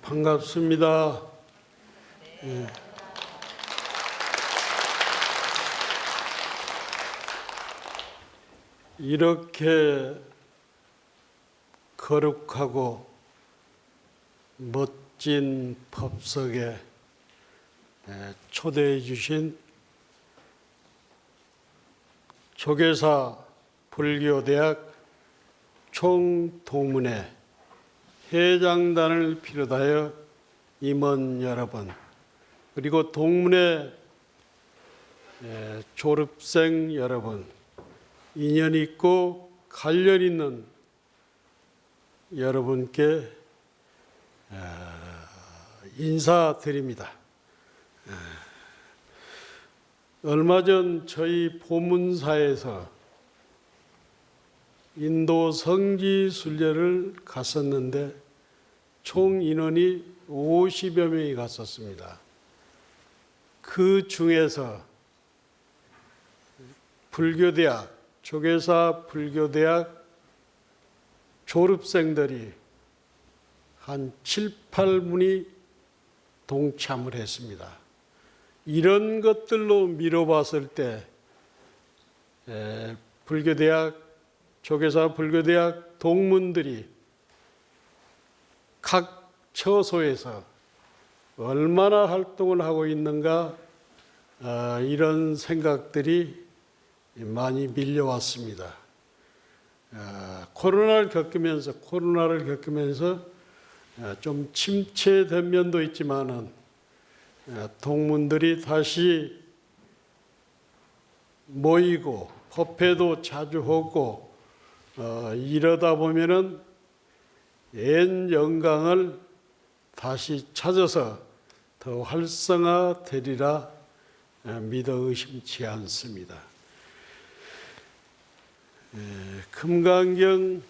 반갑습니다. 이렇게 거룩하고 멋진 법석에 초대해 주신 조계사 불교대학 총동문회 회장단을 비롯하여 임원 여러분, 그리고 동문회 졸업생 여러분, 인연 있고 관련 있는 여러분께 인사드립니다. 얼마 전 저희 보문사에서 인도 성지 순례를 갔었는데 총 인원이 50여 명이 갔었습니다. 그 중에서 불교대학, 조계사 불교대학 졸업생들이 한 7, 8분이 동참을 했습니다. 이런 것들로 미뤄봤을 때 불교대학, 조계사 불교대학 동문들이 각 처소에서 얼마나 활동을 하고 있는가, 이런 생각들이 많이 밀려왔습니다. 코로나를 겪으면서 좀 침체된 면도 있지만은 동문들이 다시 모이고 법회도 자주 하고 이러다 보면은 옛 영광을 다시 찾아서 더 활성화되리라 믿어 의심치 않습니다. 금강경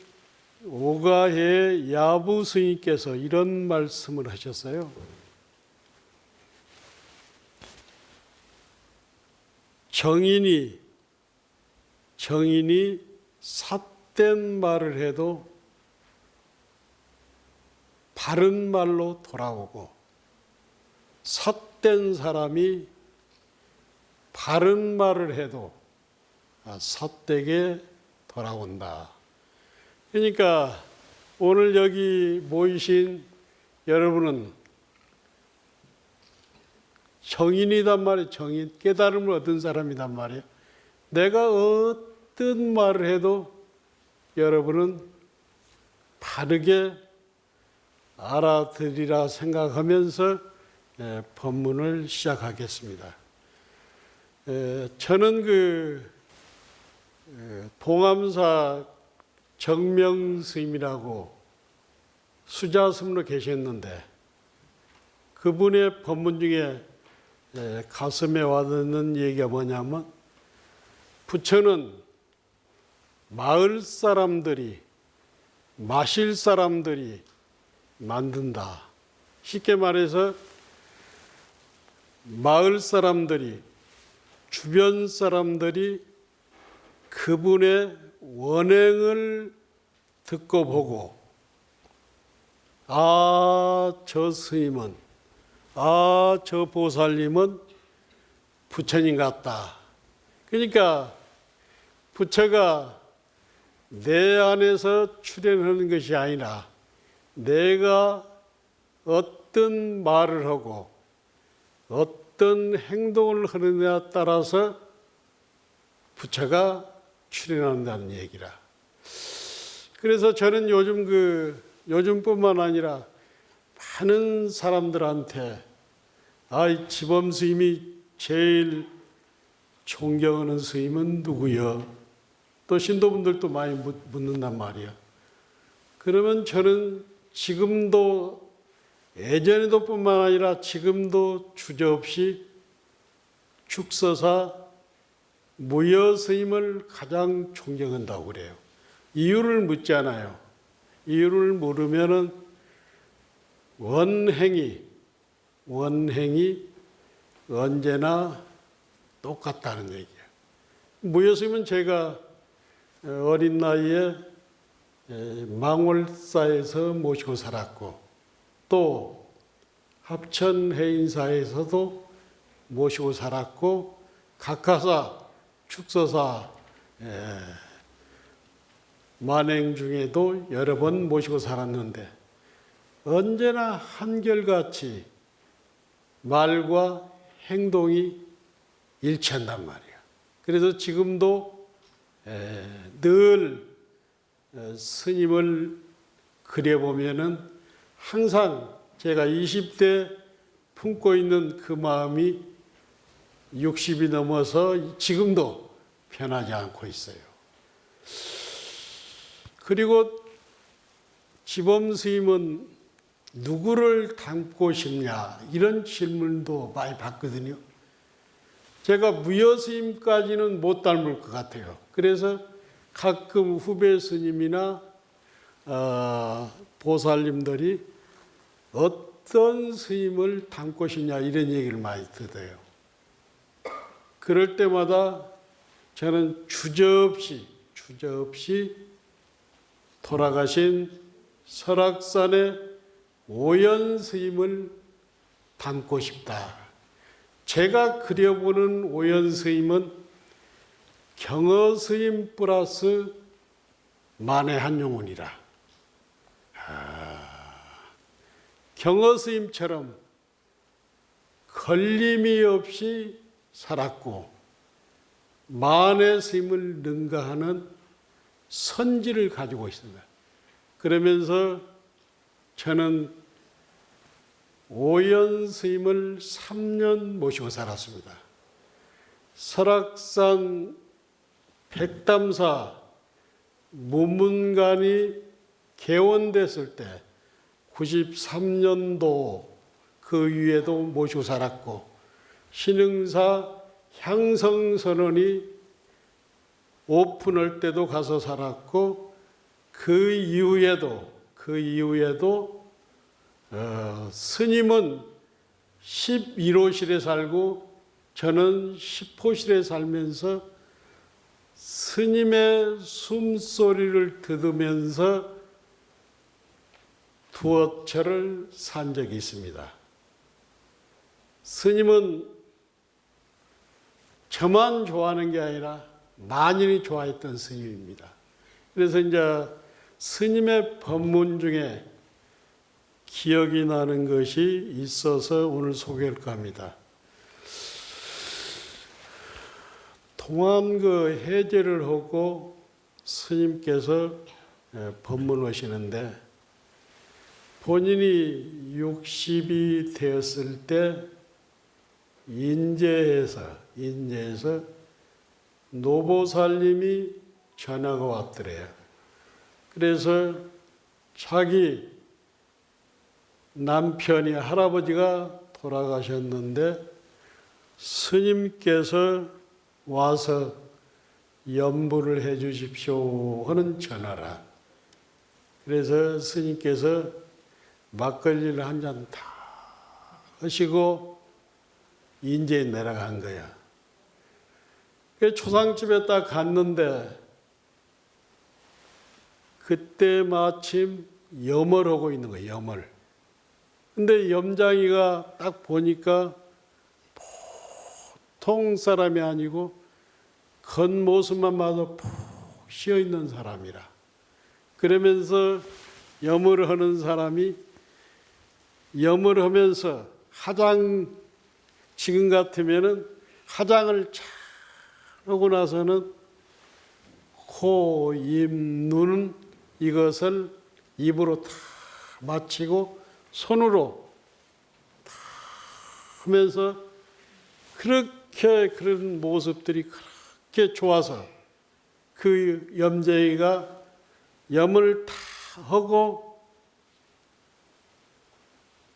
오가해 야부 스님께서 이런 말씀을 하셨어요. 정인이 삿된 말을 해도 바른 말로 돌아오고, 삿된 사람이 바른 말을 해도 삿되게 돌아온다. 그러니까 오늘 여기 모이신 여러분은 정인이단 말이에요. 정인, 깨달음을 얻은 사람이단 말이에요. 내가 어떤 말을 해도 여러분은 바르게 알아들으리라 생각하면서 법문을 시작하겠습니다. 저는 동암사 정명 스님이라고 수자스님으로 계셨는데 그분의 법문 중에 가슴에 와닿는 얘기가 뭐냐면, 부처는 마을 사람들이, 마실 사람들이 만든다. 쉽게 말해서 마을 사람들이, 주변 사람들이 그분의 원행을 듣고 보고, 저 스님은, 저 보살님은 부처님 같다. 그러니까 부처가 내 안에서 출현하는 것이 아니라 내가 어떤 말을 하고 어떤 행동을 하느냐에 따라서 부처가 출현한다는 얘기라. 그래서 저는 요즘뿐만 아니라 많은 사람들한테 지범 스님이 제일 존경하는 스님은 누구여? 또 신도분들도 많이 묻는단 말이야. 그러면 저는 지금도, 예전에도 뿐만 아니라 지금도 주저없이 축서사 무여 스님을 가장 존경한다고 그래요. 이유를 묻잖아요. 이유를 물으면은 원행이 언제나 똑같다는 얘기예요. 무여 스님은 제가 어린 나이에 망월사에서 모시고 살았고, 또 합천 해인사에서도 모시고 살았고 각하사, 축서사 만행 중에도 여러 번 모시고 살았는데 언제나 한결같이 말과 행동이 일치한단 말이야. 그래서 지금도 늘 스님을 그려보면은 항상 제가 20대 품고 있는 그 마음이 60이 넘어서 지금도 변하지 않고 있어요. 그리고 지범 스님은 누구를 닮고 싶냐 이런 질문도 많이 받거든요. 제가 무여 스님까지는 못 닮을 것 같아요. 그래서 가끔 후배 스님이나 보살님들이 어떤 스님을 닮고 싶냐 이런 얘기를 많이 듣어요. 그럴 때마다 저는 주저없이 돌아가신 설악산의 오연 스님을 닮고 싶다. 제가 그려보는 오연 스님은 경어 스님 플러스 만의 한용운이라. 경어 스님처럼 걸림이 없이 살았고 만의 스님을 능가하는 선지를 가지고 있습니다. 그러면서 저는 오연 스님을 3년 모시고 살았습니다. 설악산 백담사 문문관이 개원됐을 때 93년도 그 위에도 모시고 살았고 신흥사 향성선원이 오픈할 때도 가서 살았고 그 이후에도 스님은 11호실에 살고 저는 10호실에 살면서 스님의 숨소리를 들으면서 두어철을 산 적이 있습니다. 스님은 저만 좋아하는 게 아니라 만인이 좋아했던 스님입니다. 그래서 이제 스님의 법문 중에 기억이 나는 것이 있어서 오늘 소개할까 합니다. 동안 해제를 하고 스님께서 법문하시는데 본인이 60이 되었을 때 인제에서 노보살님이 전화가 왔더래요. 그래서 자기 남편이 할아버지가 돌아가셨는데 스님께서 와서 염불을 해 주십시오 하는 전화라. 그래서 스님께서 막걸리를 한 잔 다 하시고 인제에 내려간 거야. 초상집에 딱 갔는데 그때 마침 염을 하고 있는 거예요. 염을. 근데 염장이가 딱 보니까 보통 사람이 아니고 겉모습만 봐도 푹 쉬어있는 사람이라. 그러면서 염을 하는 사람이 염을 하면서 지금 같으면은 화장을 잘 하고 나서는 코, 입, 눈 이것을 입으로 다 마치고 손으로 다 하면서 그런 모습들이 그렇게 좋아서 그 염제이가 염을 다 하고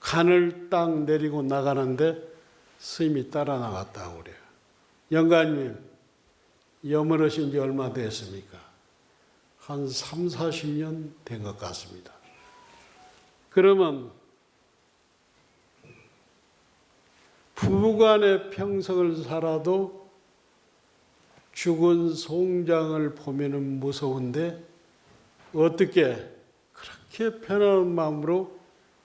간을 딱 내리고 나가는데 스님이 따라 나갔다고 그래요. 영가님, 염을 하신 지 얼마 됐습니까? 한 3, 40년 된 것 같습니다. 그러면 부부간의 평생을 살아도 죽은 송장을 보면은 무서운데 어떻게 그렇게 편안한 마음으로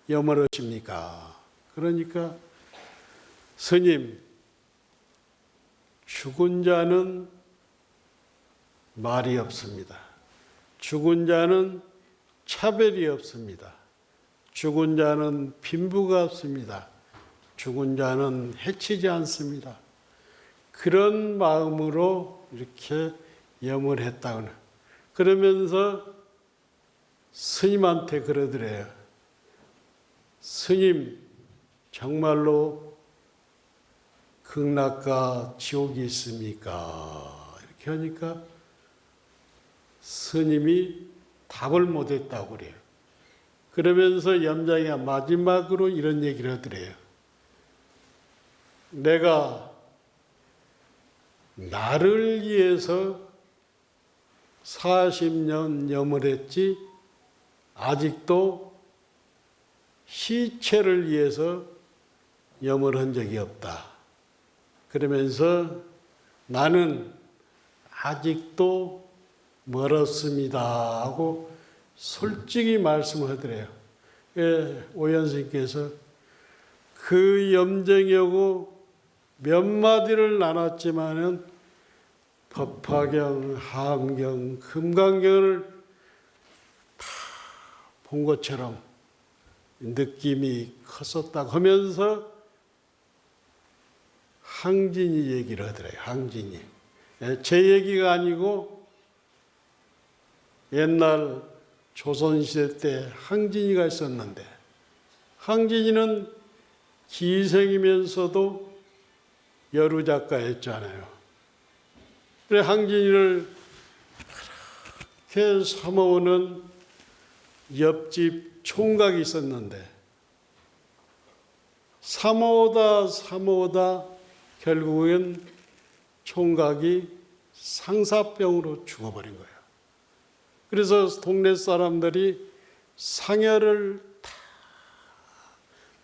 염을 하십니까? 그러니까 스님, 죽은 자는 말이 없습니다. 죽은 자는 차별이 없습니다. 죽은 자는 빈부가 없습니다. 죽은 자는 해치지 않습니다. 그런 마음으로 이렇게 염을 했다고는. 그러면서 스님한테 그러더래요. 스님, 정말로 극락과 지옥이 있습니까? 이렇게 하니까 스님이 답을 못했다고 그래요. 그러면서 염장이가 마지막으로 이런 얘기를 하더래요. 내가 나를 위해서 40년 염을 했지 아직도 시체를 위해서 염을 한 적이 없다. 그러면서 나는 아직도 멀었습니다 하고 솔직히 말씀을 하더래요. 오연스님께서 그 염쟁이하고 몇 마디를 나눴지만은 법화경, 하암경, 금강경을 다 본 것처럼 느낌이 컸었다고 하면서 항진이 얘기를 하더래요. 항진이. 제 얘기가 아니고 옛날 조선시대 때 항진이가 있었는데 항진이는 기생이면서도 여루 작가였잖아요. 그래 항진이를 그렇게 삼아오는 옆집 총각이 있었는데 삼아오다 결국엔 총각이 상사병으로 죽어버린 거예요. 그래서 동네 사람들이 상여를 다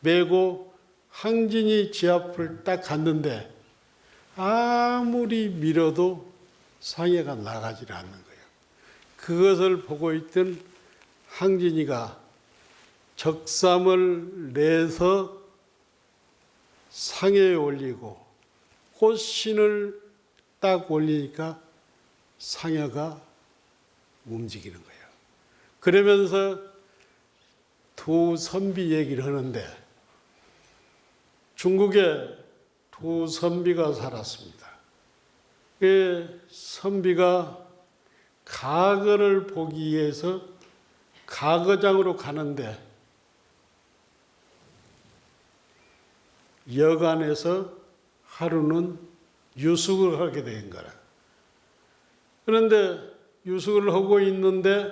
메고 항진이 지 앞을 딱 갔는데 아무리 밀어도 상여가 나가지 않는 거예요. 그것을 보고 있던 항진이가 적삼을 내서 상여에 올리고 꽃신을 딱 올리니까 상여가 움직이는 거예요. 그러면서 두 선비 얘기를 하는데 중국에 두 선비가 살았습니다. 그 선비가 가거를 보기 위해서 가거장으로 가는데 여간에서 하루는 유숙을 하게 된 거라. 그런데 유숙을 하고 있는데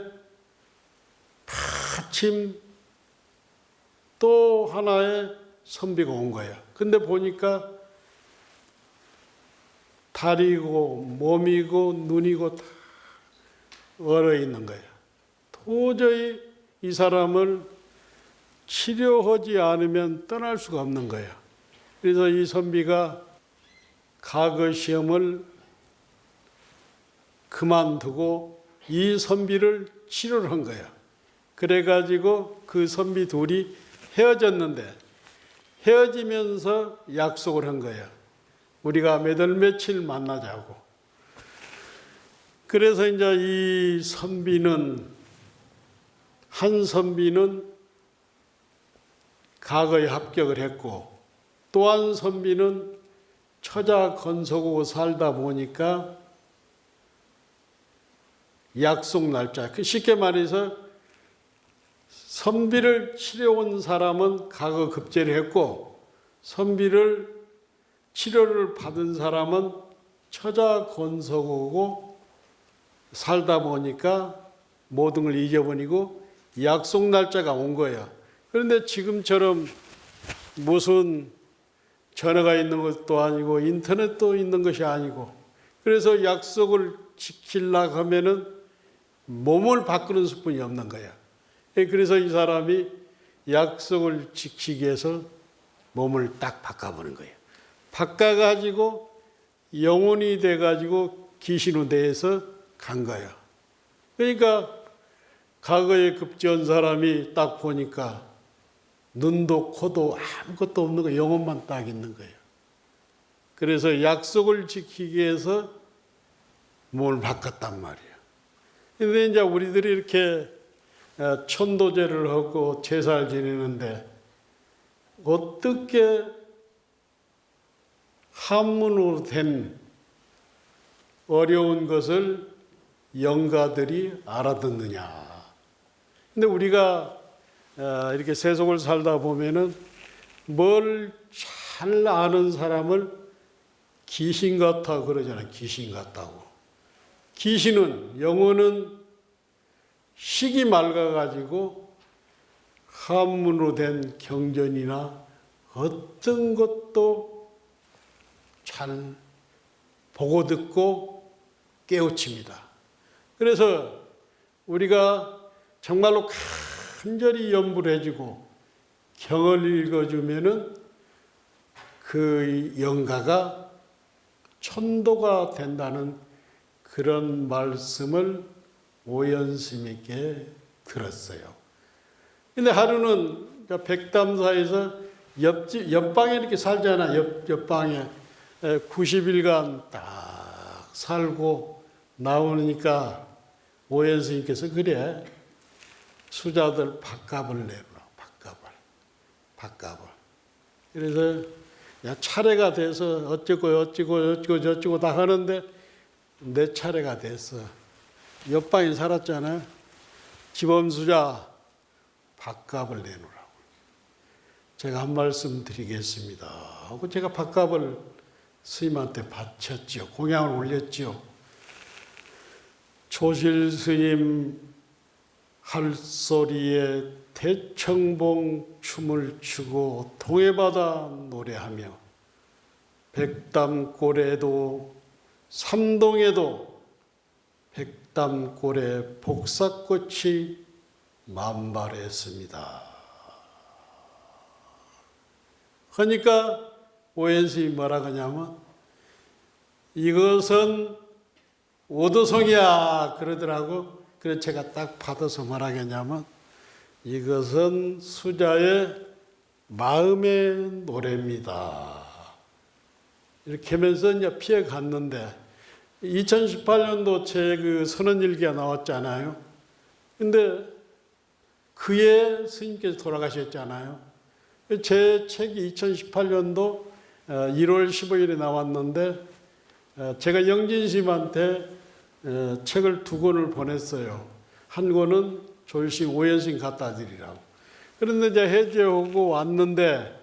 마침 또 하나의 선비가 온 거야. 근데 보니까 다리고 몸이고 눈이고 다 얼어 있는 거야. 도저히 이 사람을 치료하지 않으면 떠날 수가 없는 거야. 그래서 이 선비가 가거 시험을 그만두고 이 선비를 치료를 한 거야. 그래가지고 그 선비 둘이 헤어졌는데 헤어지면서 약속을 한 거야. 우리가 몇 월 며칠 만나자고. 그래서 이제 이 선비는 한 선비는 가거에 합격을 했고 또 한 선비는 처자 건속하고 살다 보니까 약속 날짜, 쉽게 말해서 선비를 치료온 사람은 가거 급제를 했고 선비를 치료를 받은 사람은 처자 건속하고 살다 보니까 모든 걸 잊어버리고 약속 날짜가 온 거예요. 그런데 지금처럼 무슨 전화가 있는 것도 아니고 인터넷도 있는 것이 아니고 그래서 약속을 지키려고 하면은 몸을 바꾸는 수뿐이 없는 거야. 그래서 이 사람이 약속을 지키기 위해서 몸을 딱 바꿔보는 거예요. 바꿔가지고 영혼이 돼가지고 귀신우대에서 간 거야. 그러니까 과거에 급제한 사람이 딱 보니까 눈도 코도 아무것도 없는 거, 영혼만 딱 있는 거예요. 그래서 약속을 지키기 위해서 몸을 바꿨단 말이에요. 근데 이제 우리들이 이렇게 천도제를 하고 제사를 지내는데 어떻게 한문으로 된 어려운 것을 영가들이 알아듣느냐. 근데 우리가 이렇게 세속을 살다 보면은 뭘 잘 아는 사람을 귀신 같아 그러잖아요. 귀신 같다고. 귀신은, 영혼은 식이 맑아가지고 한문으로 된 경전이나 어떤 것도 잘 보고 듣고 깨우칩니다. 그래서 우리가 정말로 간절히 염불 해주고 경을 읽어주면은 그 영가가 천도가 된다는 그런 말씀을 오연스님께 들었어요. 근데 하루는 백담사에서 옆방에 이렇게 살잖아. 옆방에 90일간 딱 살고 나오니까 오연스님께서 그래. 수자들 밥값을 내라. 밥값을. 그래서 야, 차례가 돼서 어쩌고 저쩌고 다 하는데 내 차례가 됐어. 옆방에 살았잖아요. 지범수자 밥값을 내놓으라고. 제가 한 말씀 드리겠습니다 하고 제가 밥값을 스님한테 바쳤지요. 공양을 올렸지요. 조실 스님 할 소리에 대청봉 춤을 추고 동해바다 노래하며 백담골에도 삼동에도 백담골에 복사꽃이 만발했습니다. 그러니까 오연스님이 뭐라 하냐면 이것은 오도송이야 그러더라고. 그래서 제가 딱 받아서 뭐라 하냐면 이것은 수자의 마음의 노래입니다. 이렇게 하면서 이제 피해 갔는데 2018년도 제 그 선언일기가 나왔잖아요. 근데 그해 스님께서 돌아가셨잖아요. 제 책이 2018년도 1월 15일에 나왔는데 제가 영진 스님한테 책을 2권을 보냈어요. 한 권은 조일신 오연스님 갖다 드리라고. 그런데 이제 해제하고 왔는데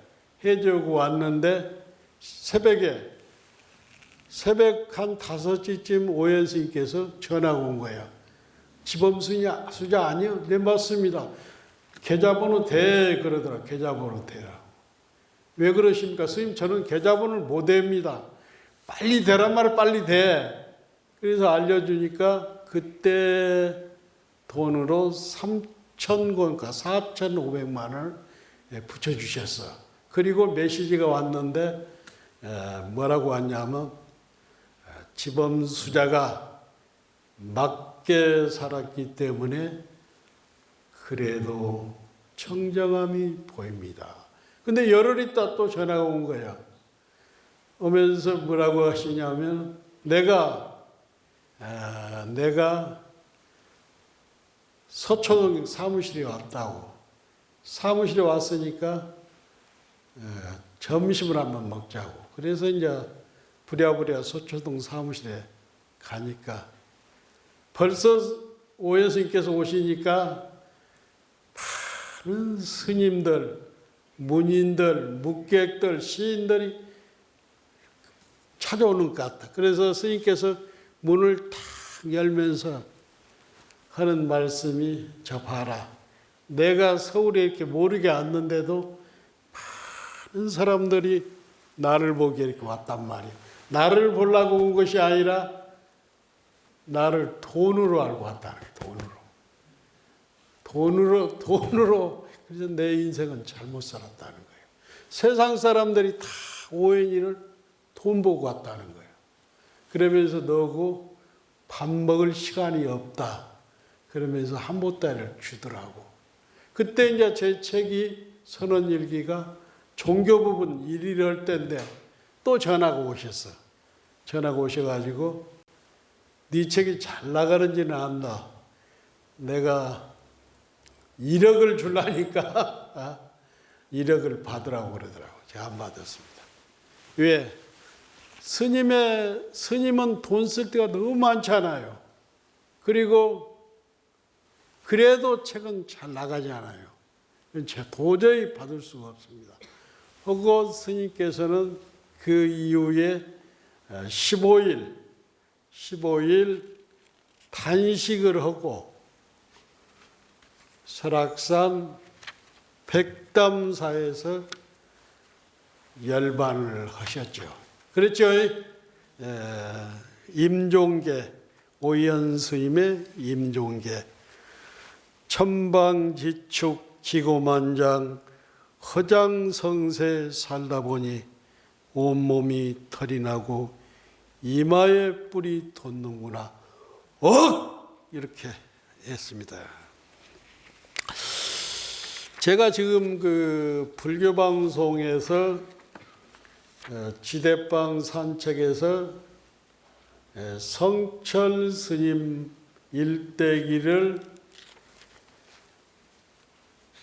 새벽 한 5시쯤 오연스님께서 전화가 온 거예요. 지범수냐 수자 아니요? 네 맞습니다. 계좌번호 대 그러더라. 계좌번호 대라. 왜 그러십니까? 스님 저는 계좌번호를 못 댑니다. 빨리 대란 말을 빨리 대. 그래서 알려주니까 그때 돈으로 3,000권가 4,500만 원을 붙여주셨어. 그리고 메시지가 왔는데 뭐라고 왔냐면 지범수자가 맞게 살았기 때문에 그래도 청정함이 보입니다. 근데 열흘 있다 또 전화가 온 거야. 오면서 뭐라고 하시냐면 내가 서초동 사무실에 왔다고. 사무실에 왔으니까 점심을 한번 먹자고. 그래서 이제 부랴부랴 서초동 사무실에 가니까 벌써 오연스님께서 오시니까 많은 스님들, 문인들, 묵객들, 시인들이 찾아오는 것 같다. 그래서 스님께서 문을 탁 열면서 하는 말씀이 저 봐라. 내가 서울에 이렇게 모르게 왔는데도 많은 사람들이 나를 보기 이렇게 왔단 말이야. 나를 보려고 온 것이 아니라 나를 돈으로 알고 왔다는 거예요. 돈으로. 그래서 내 인생은 잘못 살았다는 거예요. 세상 사람들이 다 오연이를 돈 보고 왔다는 거예요. 그러면서 너고 밥 먹을 시간이 없다. 그러면서 한보따리를 주더라고. 그때 이제 제 책이 선언일기가 종교 부분 일일을 할 때인데 또 전화가 오셨어. 전화가 오셔가지고 네 책이 잘 나가는지는 안다. 내가 1억을 줄라니까 1억을 받으라고 그러더라고. 제가 안 받았습니다. 왜? 스님은 돈 쓸 때가 너무 많잖아요. 그리고 그래도 책은 잘 나가지 않아요. 제가 도저히 받을 수가 없습니다. 하고 스님께서는 그 이후에 15일 단식을 하고 설악산 백담사에서 열반을 하셨죠. 그렇죠? 임종계, 오연 스님의 임종계, 천방지축 기고만장 허장성세 살다 보니 온몸이 털이 나고 이마에 뿔이 돋는구나. 이렇게 했습니다. 제가 지금 그 불교 방송에서 지대방 산책에서 성철 스님 일대기를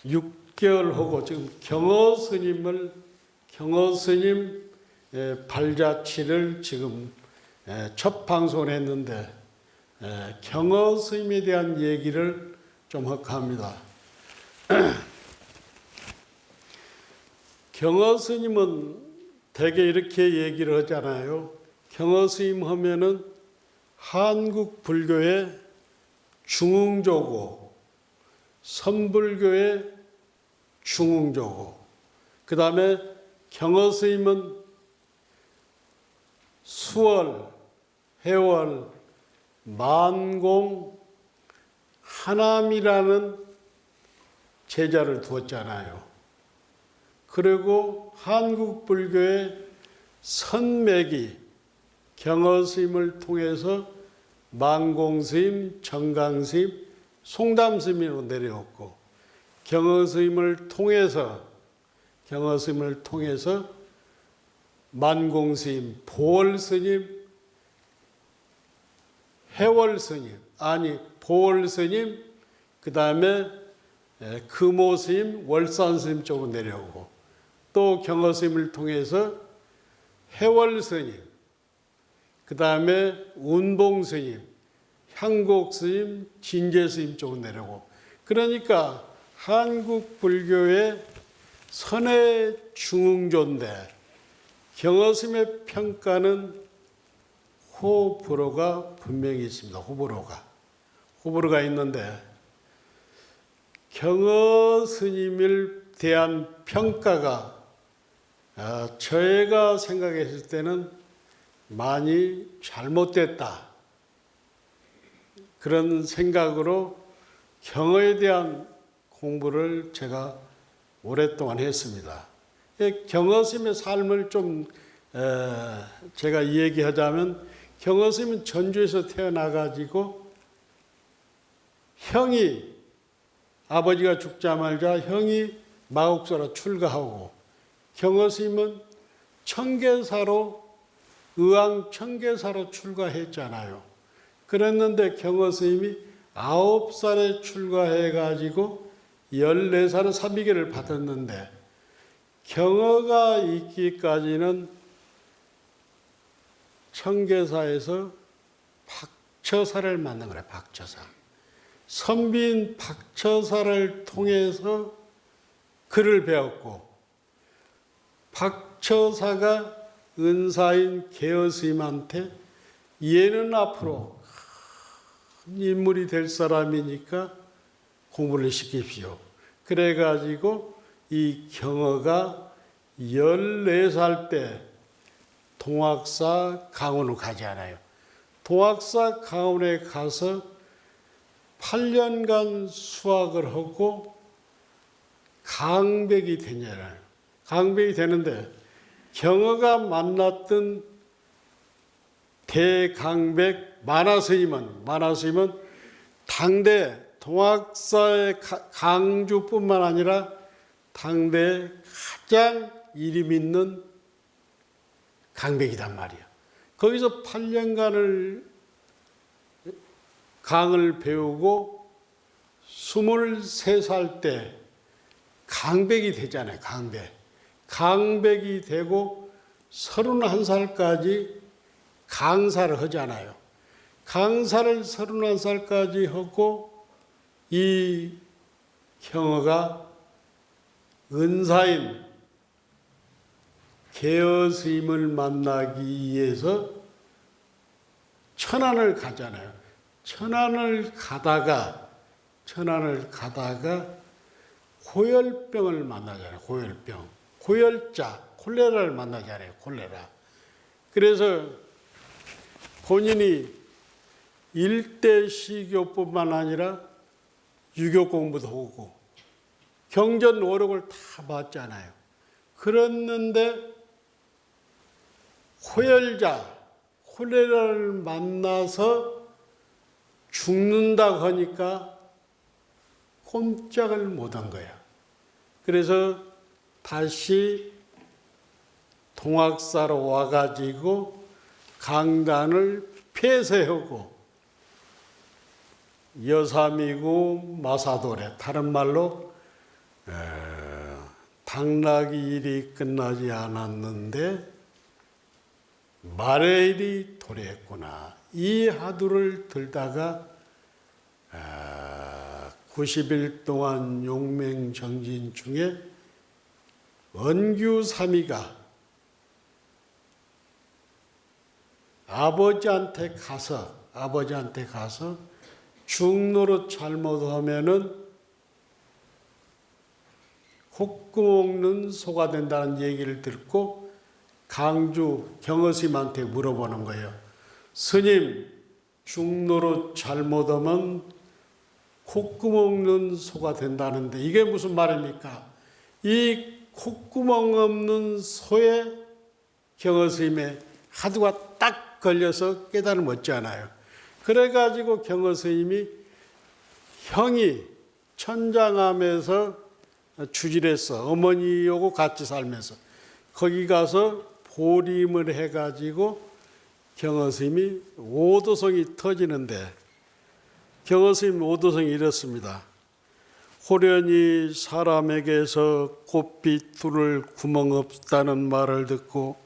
6개월 하고 지금 경허 스님 발자취를 지금 첫 방송을 했는데 경허 스님에 대한 얘기를 좀 할까 합니다. 경허 스님은 대개 이렇게 얘기를 하잖아요. 경허 스님 하면은 한국 불교의 중흥조고 선불교의 중흥조고 그 다음에 경허 스님은 수월, 해월, 만공, 하남이라는 제자를 두었잖아요. 그리고 한국 불교의 선맥이 경허 스님을 통해서 만공 스님, 정강 스님, 송담 스님으로 내려왔고 경허 스님을 통해서 만공 스님, 보월 스님, 해월 스님, 보월 스님, 그 다음에 금오 스님, 월산 스님 쪽으로 내려오고 또 경허 스님을 통해서 해월 스님, 그 다음에 운봉 스님, 향곡 스님, 진제 스님 쪽으로 내려오고 그러니까 한국 불교의 선의 중흥조인데 경허 스님의 평가는 호불호가 분명히 있습니다. 호불호가 있는데 경허 스님을 대한 평가가 저희가 생각했을 때는 많이 잘못됐다. 그런 생각으로 경허에 대한 공부를 제가 오랫동안 했습니다. 경허 스님의 삶을 좀 제가 얘기하자면 경허 스님은 전주에서 태어나가지고 형이 아버지가 죽자마자 형이 마곡사로 출가하고 경허 스님은 의왕 청계사로 출가했잖아요. 그랬는데 경허 스님이 9살에 출가해가지고 14살에 사비계를 받았는데 경허가 있기까지는 청계사에서 박처사를 만난 거예요. 박처사. 선비인 박처사를 통해서 글을 배웠고 박처사가 은사인 계어 스님한테 얘는 앞으로 큰 인물이 될 사람이니까 공부를 시킵시오. 그래가지고 이 경허가 14살 때 동학사 강원으로 가지 않아요. 동학사 강원에 가서 8년간 수학을 하고 강백이 되잖아요. 강백이 되는데 경허가 만났던 대강백 만화스님은 당대 동학사의 강주뿐만 아니라 당대 가장 이름 있는 강백이단 말이야. 거기서 8년간을 강을 배우고 23살 때 강백이 되잖아요. 강백이 되고 31살까지 강사를 하잖아요. 강사를 31살까지 하고 이 경어가 은사인 개어스님을 만나기 위해서 천안을 가잖아요. 천안을 가다가 고열병을 만나잖아요. 고열자, 콜레라를 만나잖아요. 콜레라. 그래서 본인이 일대 시교뿐만 아니라 유교 공부도 하고 경전 오록을 다 봤잖아요. 그랬는데 콜레라를 만나서 죽는다고 하니까 꼼짝을 못한 거야. 그래서 다시 동학사로 와가지고 강단을 폐쇄하고 여삼이고 마사도래, 다른 말로 당나귀 일이 끝나지 않았는데 말의 일이 도래했구나. 이 화두를 들다가 90일 동안 용맹정진 중에 은규삼이가 아버지한테 가서 중노릇 잘못하면은 콧구멍 넣는 소가 된다는 얘기를 듣고 강주 경어스님한테 물어보는 거예요. 스님, 중노릇 잘못하면 콧구멍 넣는 소가 된다는데 이게 무슨 말입니까? 이 콧구멍 없는 소에 경어스님의 화두가 딱 걸려서 깨달음 얻잖아요. 그래가지고 경어스님이 형이 천장암에서 주질했어. 어머니하고 같이 살면서. 거기 가서 보림을 해가지고 경어스님이 오도성이 터지는데 경어스님 오도성이 이렇습니다. 호련히 사람에게서 곱빛 둘을 구멍 없다는 말을 듣고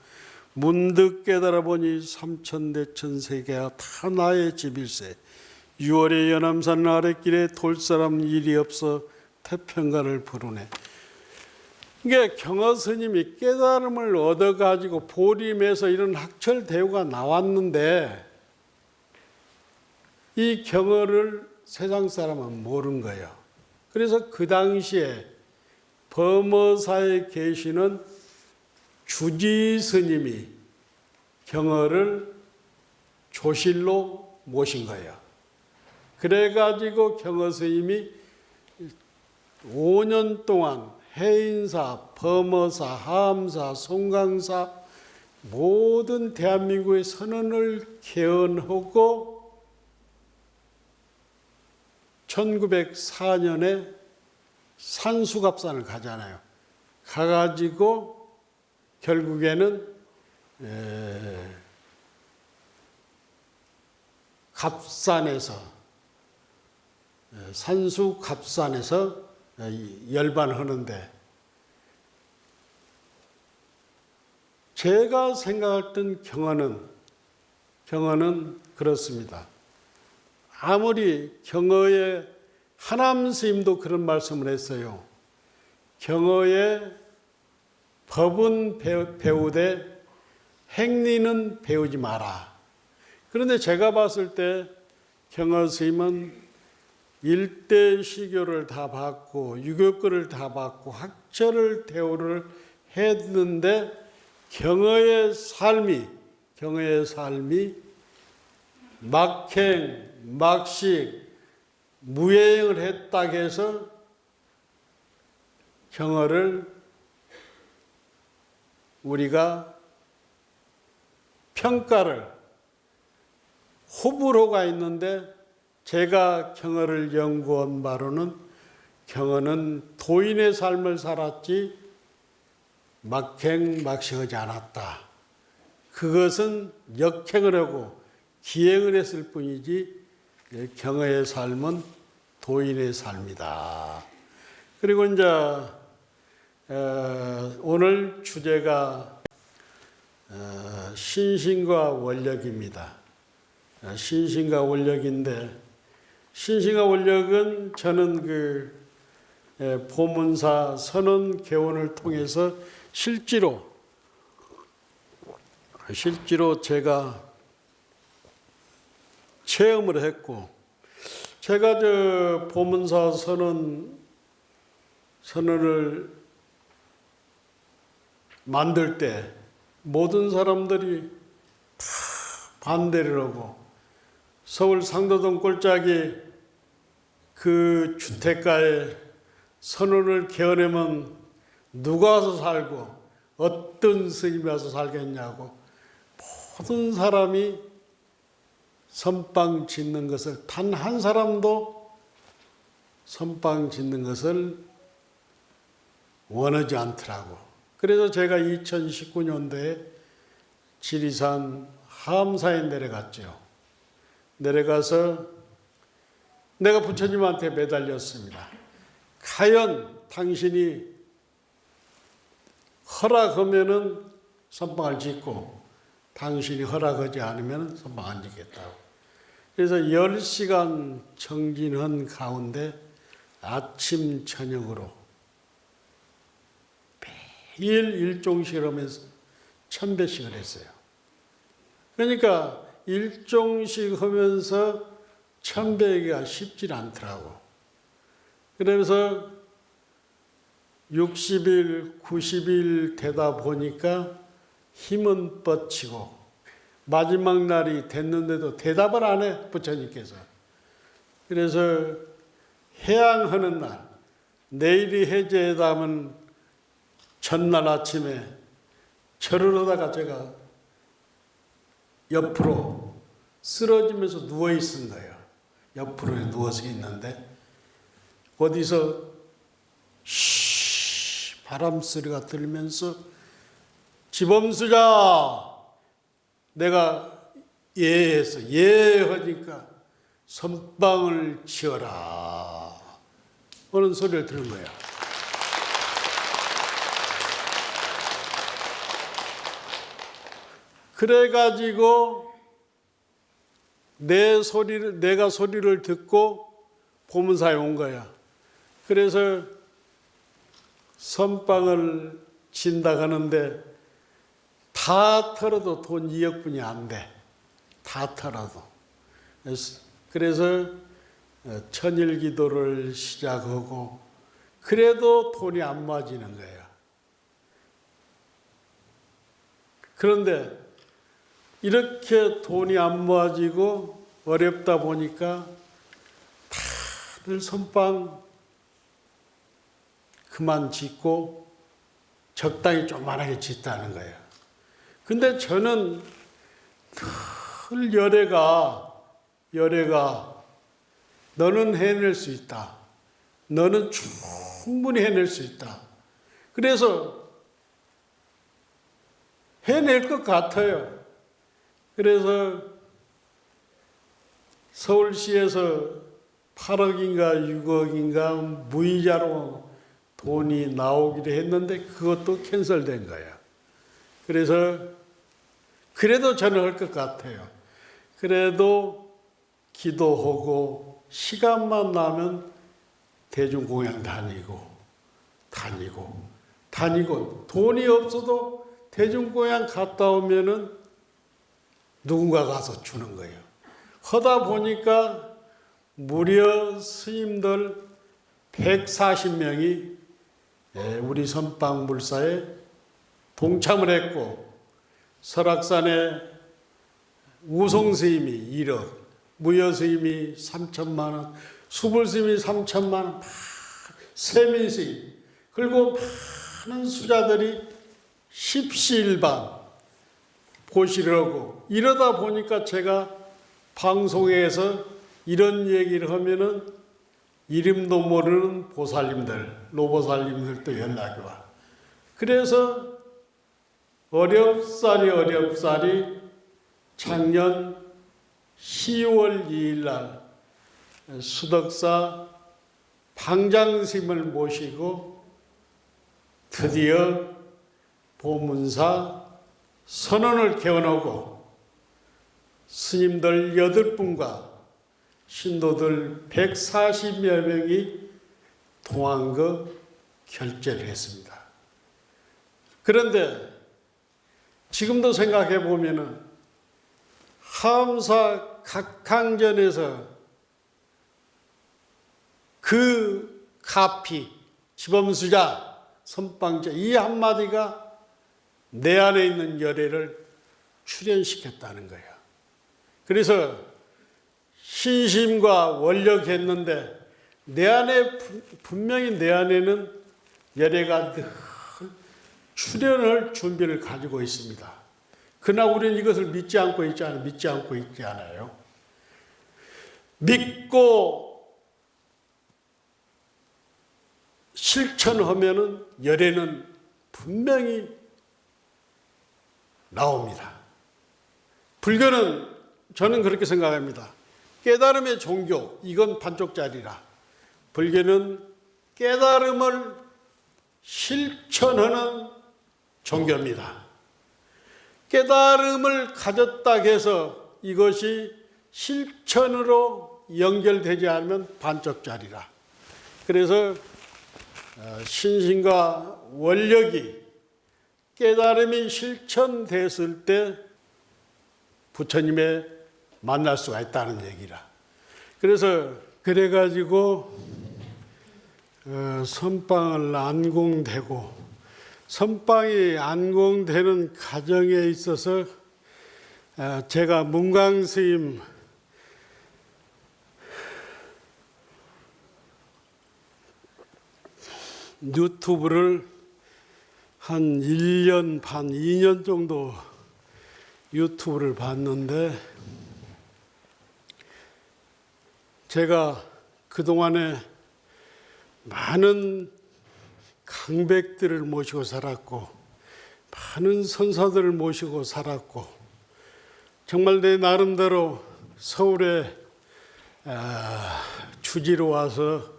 문득 깨달아보니 삼천대천세계가 다 나의 집일세. 6월의 연암산 아랫길에 돌사람 일이 없어 태평가를 부르네. 이게 경어스님이 깨달음을 얻어가지고 보림에서 이런 학철대우가 나왔는데 이 경어를 세상 사람은 모르는 거예요. 그래서 그 당시에 범어사에 계시는 주지스님이 경어를 조실로 모신 거예요. 그래가지고 경어스님이 5년 동안 해인사, 범어사, 하암사, 송강사 모든 대한민국의 선언을 개헌하고 1904년에 산수갑산을 가잖아요. 가가지고 결국에는 갑산에서 산수갑산에서 열반하는데 제가 생각할 땐 경어는 그렇습니다. 아무리 경어의 하남 스님도 그런 말씀을 했어요. 경어의 법은 배우되 행리는 배우지 마라. 그런데 제가 봤을 때 경어 스님은 일대 시교를 다 받고 유교권을 다 받고 학철을 대우를 했는데 경어의 삶이 막행, 막식, 무예행을 했다고 해서 경어를 우리가 평가를 호불호가 있는데 제가 경어를 연구한 바로는 경어는 도인의 삶을 살았지 막행막식하지 않았다. 그것은 역행을 하고 기행을 했을 뿐이지 경어의 삶은 도인의 삶이다. 그리고 이제 오늘 주제가 신신과 원력입니다. 신신과 원력인데, 신신과 원력은 저는 보문사 선언 개원을 통해서 실제로 제가 체험을 했고, 제가 보문사 선언을 만들 때 모든 사람들이 다 반대를 하고, 서울 상도동 꼴짝이 그 주택가에 선언을 개헌하면 누가 와서 살고 어떤 스님이 와서 살겠냐고 모든 사람이 선빵 짓는 것을, 단 한 사람도 선빵 짓는 것을 원하지 않더라고. 그래서 제가 2019년도에 지리산 하암사에 내려갔죠. 내려가서 내가 부처님한테 매달렸습니다. 과연 당신이 허락하면은 선빵을 짓고 당신이 허락하지 않으면 선빵 안 짓겠다고. 그래서 10시간 정진한 가운데 아침 저녁으로 매일 일종식을 하면서 1000배씩을 했어요. 그러니까 일종식 하면서 1000배가 쉽지 않더라고. 그래서 60일, 90일 되다 보니까 힘은 뻗치고 마지막 날이 됐는데도 대답을 안 해, 부처님께서. 그래서 해양하는 날, 내일이 해제회담은 전날 아침에 절을 하다가 제가 옆으로 쓰러지면서 누워 있은 거예요. 옆으로 누워서 있는데 어디서 바람 소리가 들면서 지범수자, 내가 예해서 예하니까 선빵을 치어라 하는 소리를 들은 거야. 그래가지고 내가 소리를 듣고 보문사에 온 거야. 그래서 선빵을 진다 하는데 다 털어도 돈 2억분이 안 돼. 다 털어도. 그래서 천일기도를 시작하고 그래도 돈이 안 맞이는 거예요. 그런데 이렇게 돈이 안 모아지고 어렵다 보니까 다들 선빵 그만 짓고 적당히 조그만하게 짓다는 거예요. 근데 저는 늘 열애가 너는 해낼 수 있다. 너는 충분히 해낼 수 있다. 그래서 해낼 것 같아요. 그래서 서울시에서 8억인가 6억인가 무이자로 돈이 나오기로 했는데 그것도 캔슬된 거야. 그래서 그래도 저는 할 것 같아요. 그래도 기도하고 시간만 나면 대중공양 다니고 돈이 없어도 대중공양 갔다 오면은 누군가 가서 주는 거예요. 하다 보니까 무려 스님들 140명이 우리 선빵불사에 동참을 했고, 설악산에 우송스님이 1억, 무여스님이 3천만 원, 수불스님이 3천만 원, 세민스님, 그리고 많은 수자들이 십시일반 고시를 하고, 이러다 보니까 제가 방송에서 이런 얘기를 하면은 이름도 모르는 보살님들, 노보살님들도 연락이 와. 그래서 어렵사리 작년 10월 2일 날 수덕사 방장스님을 모시고 드디어 보문사 선언을 개원하고 스님들 8분과 신도들 140여 명이 동안거 결제를 했습니다. 그런데 지금도 생각해 보면은 하암사 각항전에서 그 가피, 지범수자, 선방자 이 한마디가 내 안에 있는 열애를 출현시켰다는 거예요. 그래서 신심과 원력했는데 내 안에 분명히 내 안에는 열애가 늘 출현할 준비를 가지고 있습니다. 그러나 우리는 이것을 믿지 않고 있지 않아요. 믿고 실천하면은 열애는 분명히 나옵니다. 불교는 저는 그렇게 생각합니다. 깨달음의 종교, 이건 반쪽짜리라. 불교는 깨달음을 실천하는 종교입니다. 깨달음을 가졌다 해서 이것이 실천으로 연결되지 않으면 반쪽짜리라. 그래서 신심과 원력이 깨달음이 실천됐을 때 부처님의 만날 수가 있다는 얘기라. 그래서 그래가지고 선방을 안공되고 선방이 안공되는 과정에 있어서 제가 문광스님 유튜브를 한 1년 반, 2년 정도 유튜브를 봤는데 제가 그동안에 많은 강백들을 모시고 살았고 많은 선사들을 모시고 살았고 정말 내 나름대로 서울에 주지로 와서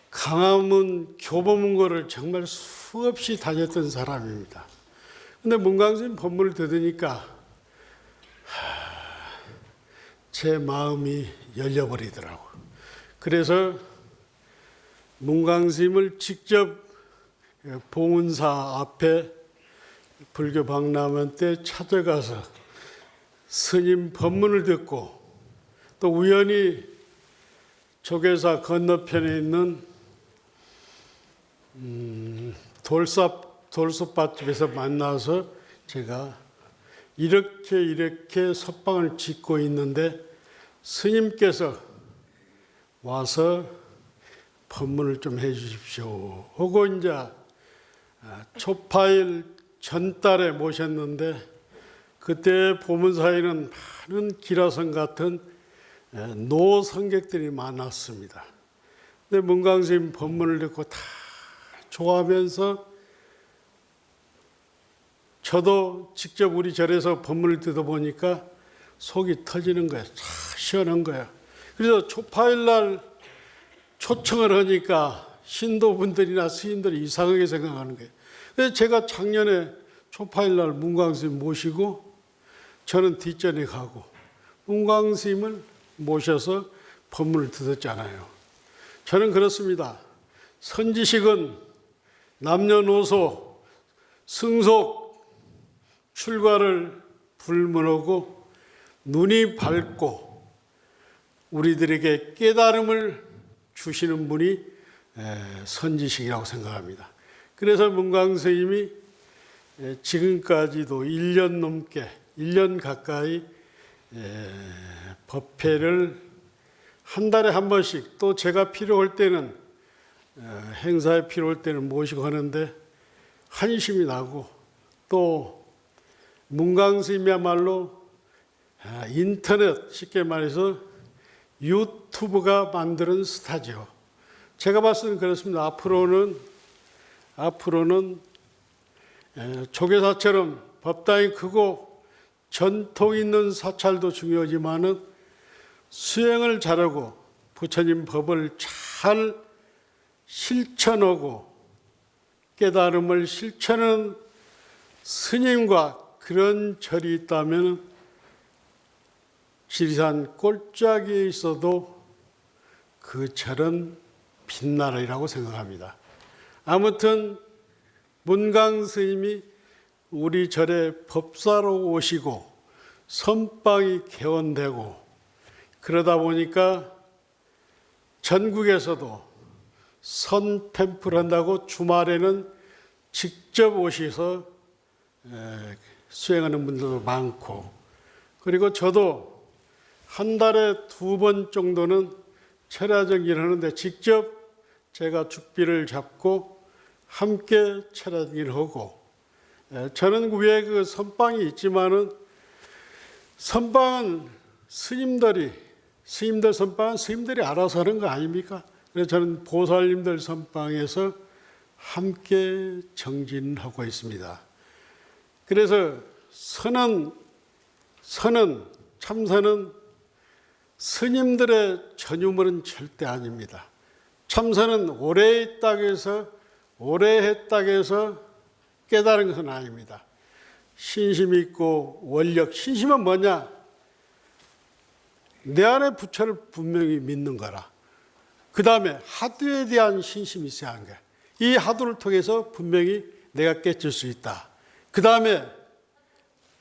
강화문 교보문고를 정말 수없이 다녔던 사람입니다. 근데 문광스님 법문을 들으니까 제 마음이 열려버리더라고. 그래서 문광스님을 직접 봉은사 앞에 불교 박람회 때 찾아가서 스님 법문을 듣고 또 우연히 조계사 건너편에 있는 돌솥밭집에서 만나서 제가 이렇게 섭방을 짓고 있는데 스님께서 와서 법문을 좀 해 주십시오 하고 이제 초파일 전달에 모셨는데 그때 보문사에는 많은 기라성 같은 노성객들이 많았습니다. 근데 문광스님 법문을 듣고 다 좋아하면서 저도 직접 우리 절에서 법문을 듣어보니까 속이 터지는 거야. 참 시원한 거야. 그래서 초파일 날 초청을 하니까 신도분들이나 스님들이 이상하게 생각하는 거예요. 그래서 제가 작년에 초파일 날 문광스님 모시고 저는 뒷전에 가고 문광스님을 모셔서 법문을 듣었잖아요. 저는 그렇습니다. 선지식은 남녀노소 승속 출가를 불문하고 눈이 밝고 우리들에게 깨달음을 주시는 분이 선지식이라고 생각합니다. 그래서 문광스님이 지금까지도 1년 넘게 1년 가까이 법회를 한 달에 한 번씩 또 제가 필요할 때는 행사에 필요할 때는 모시고 하는데 한심이 나고 또 문광스님이야말로 인터넷 쉽게 말해서 유튜브가 만드는 스타죠. 제가 봤을 때는 그렇습니다. 앞으로는 조계사처럼 법당이 크고 전통 있는 사찰도 중요하지만은 수행을 잘하고 부처님 법을 잘 실천하고 깨달음을 실천하는 스님과 그런 절이 있다면 지리산 꼴짝이에 있어도 그 절은 빛나리라고 생각합니다. 아무튼 문강 스님이 우리 절에 법사로 오시고 선방이 개원되고 그러다 보니까 전국에서도 선 템플 한다고 주말에는 직접 오셔서 수행하는 분들도 많고, 그리고 저도 한 달에 2번 정도는 철야정 일을 하는데 직접 제가 죽비를 잡고 함께 철야정 일을 하고, 저는 위에 그 선방이 있지만은 선방은 스님들 선방은 스님들이 알아서 하는 거 아닙니까? 그래서 저는 보살님들 선방에서 함께 정진하고 있습니다. 그래서 참선은 스님들의 전유물은 절대 아닙니다. 참선은 오래 했다고 해서 깨달은 것은 아닙니다. 신심 있고 원력, 신심은 뭐냐? 내 안에 부처를 분명히 믿는 거라. 그 다음에 하두에 대한 신심이 있어야 하는 거야. 이 하두를 통해서 분명히 내가 깨칠 수 있다. 그 다음에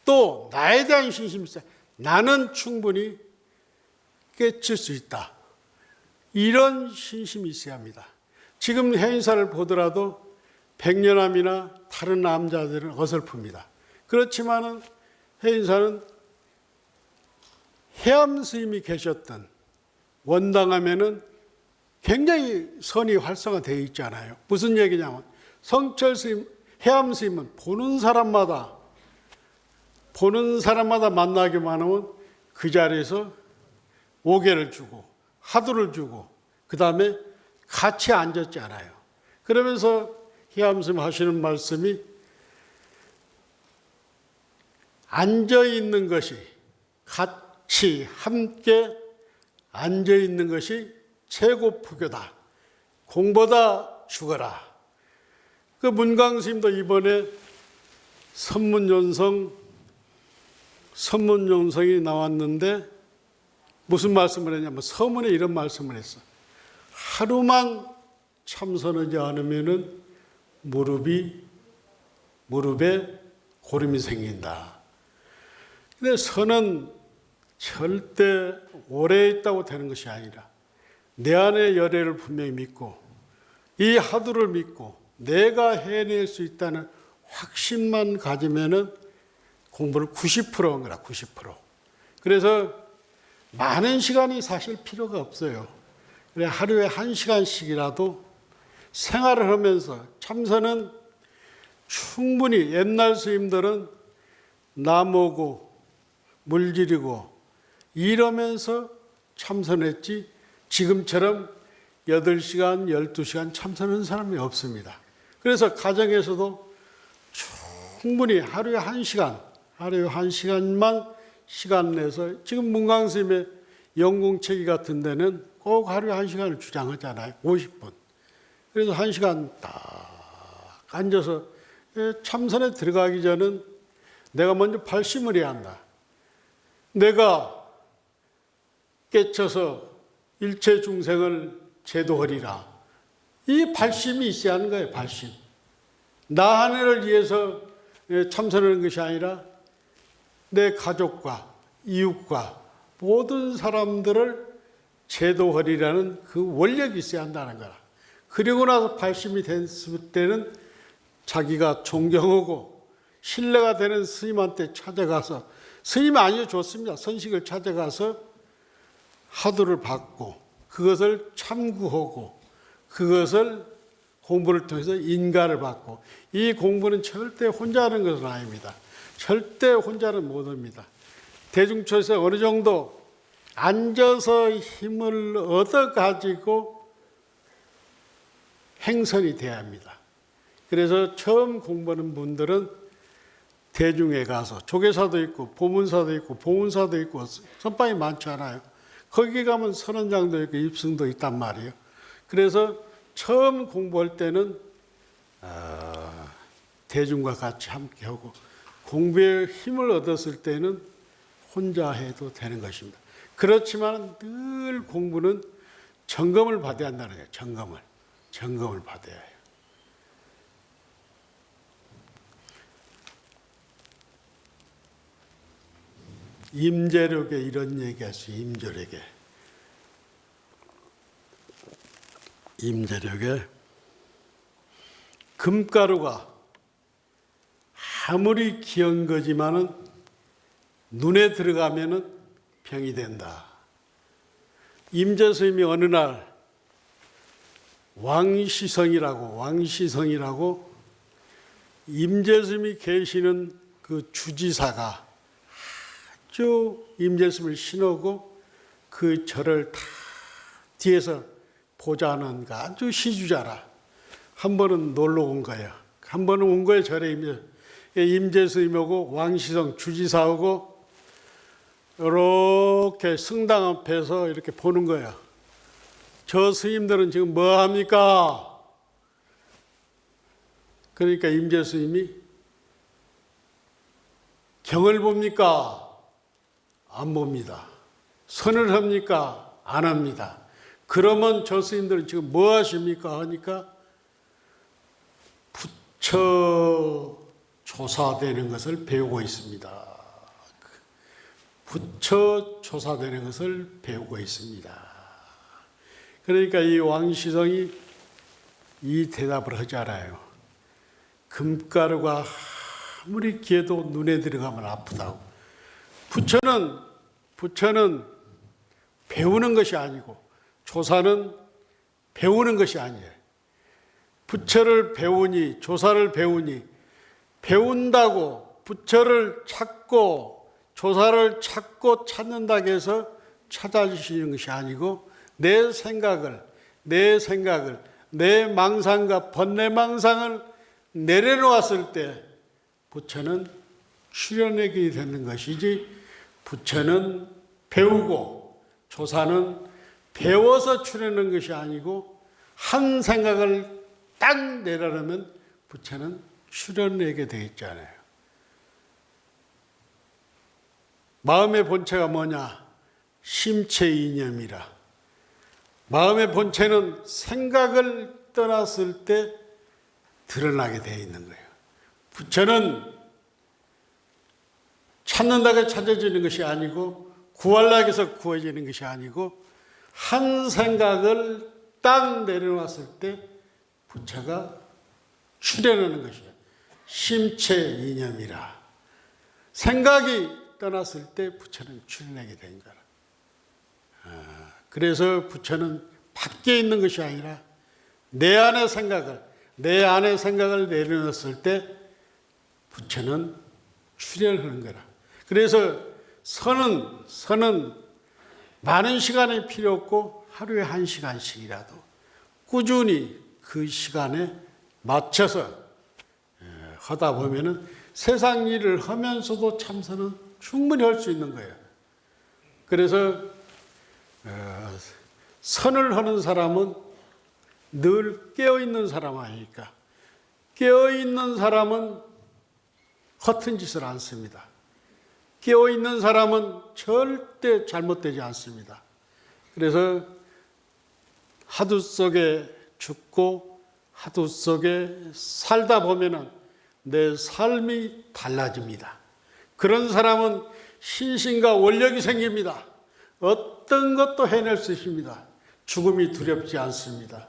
또 나에 대한 신심이 있어야, 나는 충분히 깨칠 수 있다. 이런 신심이 있어야 합니다. 지금 해인사를 보더라도 백년암이나 다른 남자들은 어설픕니다. 그렇지만은 해인사는 해암 스님이 계셨던 원당암에는 굉장히 선이 활성화되어 있잖아요. 무슨 얘기냐면 성철 스님, 해암 스님은 보는 사람마다 만나기만 하면 그 자리에서 오개를 주고 하두를 주고 그 다음에 같이 앉았잖아요. 그러면서 해암 스님 하시는 말씀이 앉아있는 것이, 같이 함께 앉아있는 것이 최고 부교다. 공보다 죽어라. 그 문강 스님도 이번에 선문연성이 나왔는데 무슨 말씀을 했냐면 서문에 이런 말씀을 했어. 하루만 참선하지 않으면은 무릎에 고름이 생긴다. 근데 선은 절대 오래 있다고 되는 것이 아니라 내 안의 열애를 분명히 믿고 이 하두를 믿고 내가 해낼 수 있다는 확신만 가지면은 공부를 90%한 거라, 90%. 그래서 많은 시간이 사실 필요가 없어요. 그래 하루에 1시간씩이라도 생활을 하면서, 참선은 충분히 옛날 스님들은 나무고 물질이고 이러면서 참선했지 지금처럼 8시간, 12시간 참선하는 사람이 없습니다. 그래서 가정에서도 충분히 하루에 1시간만 시간 내서, 지금 문강 스님의 영궁체기 같은 데는 꼭 하루에 1시간을 주장하잖아요. 50분. 그래서 1시간 딱 앉아서 참선에 들어가기 전은 내가 먼저 발심을 해야 한다. 내가 깨쳐서 일체 중생을 제도하리라. 이 발심이 있어야 하는 거예요. 발심. 나 하나를 위해서 참선하는 것이 아니라 내 가족과 이웃과 모든 사람들을 제도하리라는 그 원력이 있어야 한다는 거라. 그리고 나서 발심이 됐을 때는 자기가 존경하고 신뢰가 되는 스님한테 찾아가서, 스님이 알려줬습니다. 선식을 찾아가서 하두를 받고 그것을 참구하고 그것을 공부를 통해서 인가를 받고, 이 공부는 절대 혼자 하는 것은 아닙니다. 절대 혼자는 못합니다. 대중초에서 어느 정도 앉아서 힘을 얻어 가지고 행선이 돼야 합니다. 그래서 처음 공부하는 분들은 대중에 가서 조계사도 있고 보문사도 있고 봉은사도 있고 선방이 많잖아요. 거기 가면 선원장도 있고 입승도 있단 말이에요. 그래서 처음 공부할 때는 대중과 같이 함께 하고 공부에 힘을 얻었을 때는 혼자 해도 되는 것입니다. 그렇지만 늘 공부는 점검을 받아야 한다는 거예요. 점검을 받아야 해요. 임재력에 이런 얘기하시. 임재력에 금가루가 아무리 귀한 거지만은 눈에 들어가면은 병이 된다. 임재 스님이 어느 날 왕시성이라고 임재 스님이 계시는 그 주지사가 아주 임재 스님을 신하고 그 절을 다 뒤에서 보좌하는 아주 시주자라. 한 번은 놀러 온 거예요. 한 번은 온 거예요. 절에 임재 스님하고 왕시성 주지사하고 이렇게 성당 앞에서 이렇게 보는 거예요. 저 스님들은 지금 뭐 합니까? 그러니까 임재 스님이 경을 봅니까? 안 봅니다. 선을 합니까? 안 합니다. 그러면 저 스님들은 지금 뭐 하십니까? 하니까 부처 조사되는 것을 배우고 있습니다. 부처 조사되는 것을 배우고 있습니다. 그러니까 이 왕시성이 이 대답을 하잖아요. 금가루가 아무리 귀해도 눈에 들어가면 아프다고. 부처는 배우는 것이 아니고 조사는 배우는 것이 아니에요. 부처를 배우니 조사를 배우니 배운다고 부처를 찾고 조사를 찾고 찾는다고 해서 찾아주시는 것이 아니고 내 생각을 내 망상과 번뇌망상을 내려놓았을 때 부처는 출현하게 되는 것이지 부처는 배우고 조사는 배워서 출현하는 것이 아니고 한 생각을 딱 내려놓으면 부처는 출현하게 되어 있잖아요. 마음의 본체가 뭐냐? 심체 이념이라. 마음의 본체는 생각을 떠났을 때 드러나게 되어 있는 거예요. 부처는 찾는다고 해서 찾아지는 것이 아니고 구하려고 해서 구해지는 것이 아니고 한 생각을 딱 내려놨을 때 부처가 출현하는 것이에요. 심체 이념이라. 생각이 떠났을 때 부처는 출현하게 된 거라. 그래서 부처는 밖에 있는 것이 아니라 내 안의 생각을 내려놨을 때 부처는 출현하는 거라. 그래서 선은 많은 시간이 필요 없고 하루에 1시간씩이라도 꾸준히 그 시간에 맞춰서 하다 보면은 세상 일을 하면서도 참선은 충분히 할 수 있는 거예요. 그래서 선을 하는 사람은 늘 깨어있는 사람 아니니까 깨어있는 사람은 허튼 짓을 안 씁니다. 깨어있는 사람은 절대 잘못되지 않습니다. 그래서 하두 속에 죽고 하두 속에 살다 보면은 내 삶이 달라집니다. 그런 사람은 신심과 원력이 생깁니다. 어떤 것도 해낼 수 있습니다. 죽음이 두렵지 않습니다.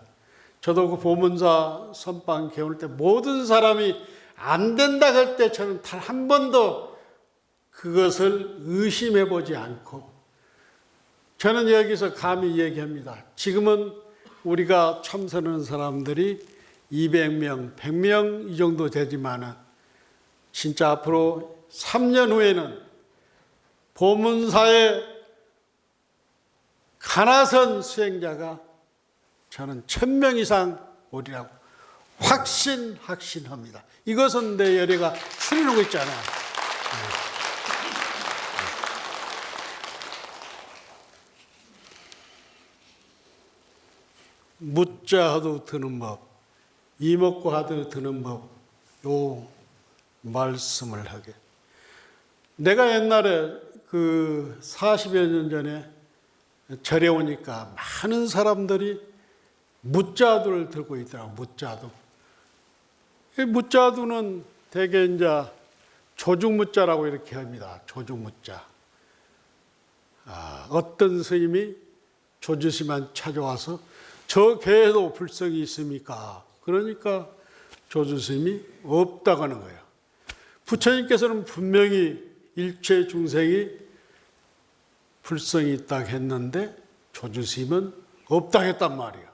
저도 그 보문사 선방 배울 때 모든 사람이 안 된다 할 때 저는 단 한 번도 그것을 의심해 보지 않고 저는 여기서 감히 얘기합니다. 지금은 우리가 참선하는 사람들이 200명, 100명 이 정도 되지만은 진짜 앞으로 3년 후에는 보문사에 가나선 수행자가 저는 1000명 이상 오리라고 확신합니다. 이것은 내 열애가 추리는 있잖아. 묻자 하도 드는 법, 이먹고 하도 드는 법, 요 말씀을 하게. 내가 옛날에 그 40여 년 전에 절에 오니까 많은 사람들이 묻자두를 들고 있더라고. 묻자두. 이 묻자두는 대개 이제 조중묻자라고 이렇게 합니다. 조중묻자. 어떤 스님이 조주스님만 찾아와서 저 개에도 불성이 있습니까? 그러니까 조주스님이 없다고 하는 거예요. 부처님께서는 분명히 일체 중생이 불성이 있다고 했는데 조주스님은 없다고 했단 말이에요.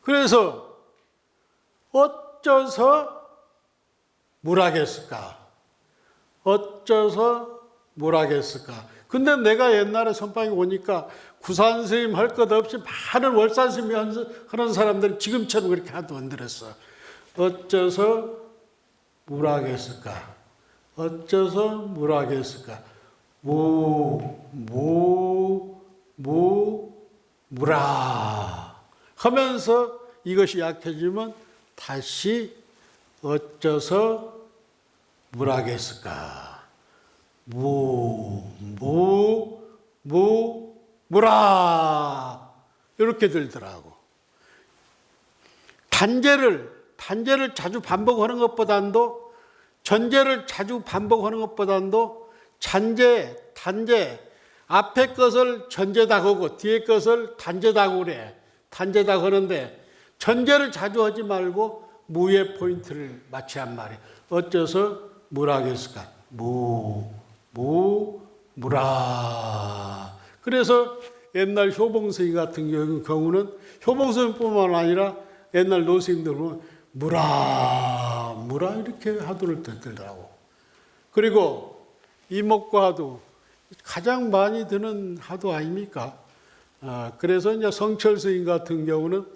그래서 어쩌서 물하겠을까? 어쩌서 물하겠을까? 근데 내가 옛날에 선방에 오니까 구산 스님 할 것 없이 많은 월산 스님이 하는 사람들이 지금처럼 그렇게 하도 안 들었어. 어쩌서 물하겠을까? 어쩌서 물하겠을까? 무라 하면서 이것이 약해지면 다시 어쩌서 물하겠을까? 무라 이렇게 들더라고. 단제를 자주 반복하는 것보다도 전제를 자주 반복하는 것보다도 단제 앞에 것을 전제다 하고 뒤에 것을 단제다 하고 그래. 단제다 하는데 전제를 자주 하지 말고 무의 포인트를 맞춰한 말이야. 어째서 물하겠을까? 무라. 그래서 옛날 효봉스님 같은 경우는 효봉스님뿐만 아니라 옛날 노스님들 보면 무라 이렇게 하도를 듣더라고. 그리고 이목과 하도 가장 많이 드는 하도 아닙니까? 그래서 이제 성철 스님 같은 경우는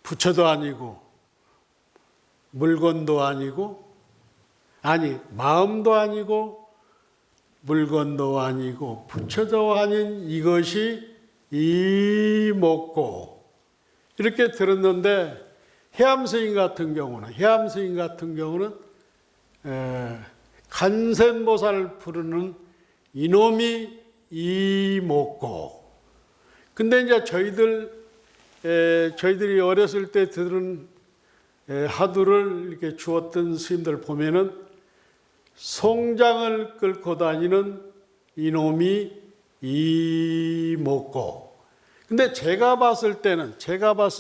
부처도 아니고 물건도 아니고 마음도 아니고 물건도 아니고 부처도 아닌 이것이 이목고 이렇게 들었는데 해암 스님 같은 경우는 간센보살을 부르는 이놈이 이목고. 근데 이제 저희들이 어렸을 때 들은 하두를 이렇게 주었던 스님들 보면은 송장을 끌고 다니는 이놈이 이목고. 근데 제가 봤을 때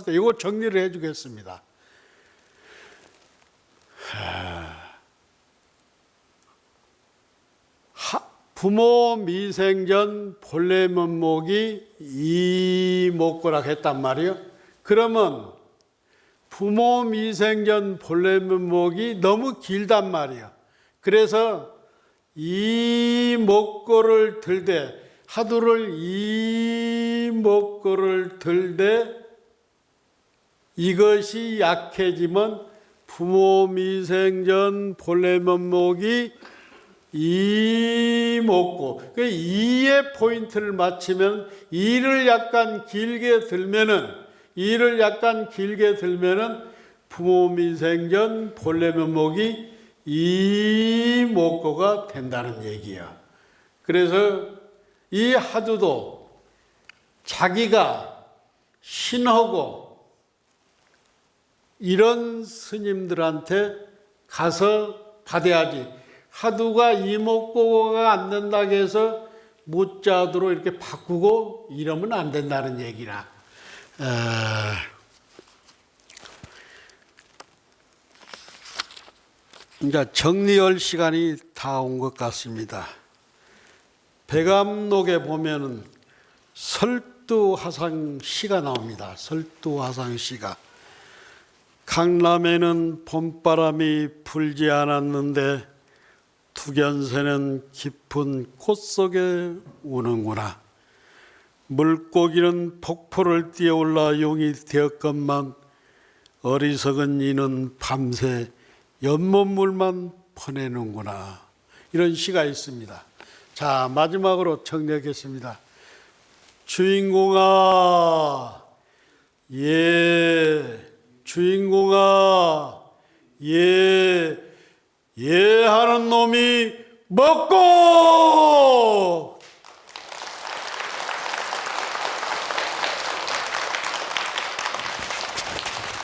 이거 정리를 해주겠습니다. 부모 미생전 본래 면목이 이목고라고 했단 말이에요. 그러면 부모 미생전 본래 면목이 너무 길단 말이에요. 그래서 이목고를 들되 하두를 이목고를 들되 이것이 약해지면 부모 미생전 본래 면목이 이목고. 그 이의 포인트를 맞추면 이를 약간 길게 들면은 부모 미생전 본래 면목이 이목고가 된다는 얘기야. 그래서 이 하두도 자기가 신하고 이런 스님들한테 가서 받아야지. 하두가 이목고가 안 된다고 해서 무자두로 이렇게 바꾸고 이러면 안 된다는 얘기라. 이제 정리할 시간이 다 온 것 같습니다. 백암록에 보면은 설두화상시가 나옵니다. 설두화상시가. 강남에는 봄바람이 불지 않았는데 투견새는 깊은 꽃 속에 우는구나. 물고기는 폭포를 뛰어올라 용이 되었건만 어리석은 이는 밤새 연못물만 퍼내는구나. 이런 시가 있습니다. 자, 마지막으로 정리하겠습니다. 주인공아, 주인공아, 하는 놈이 먹고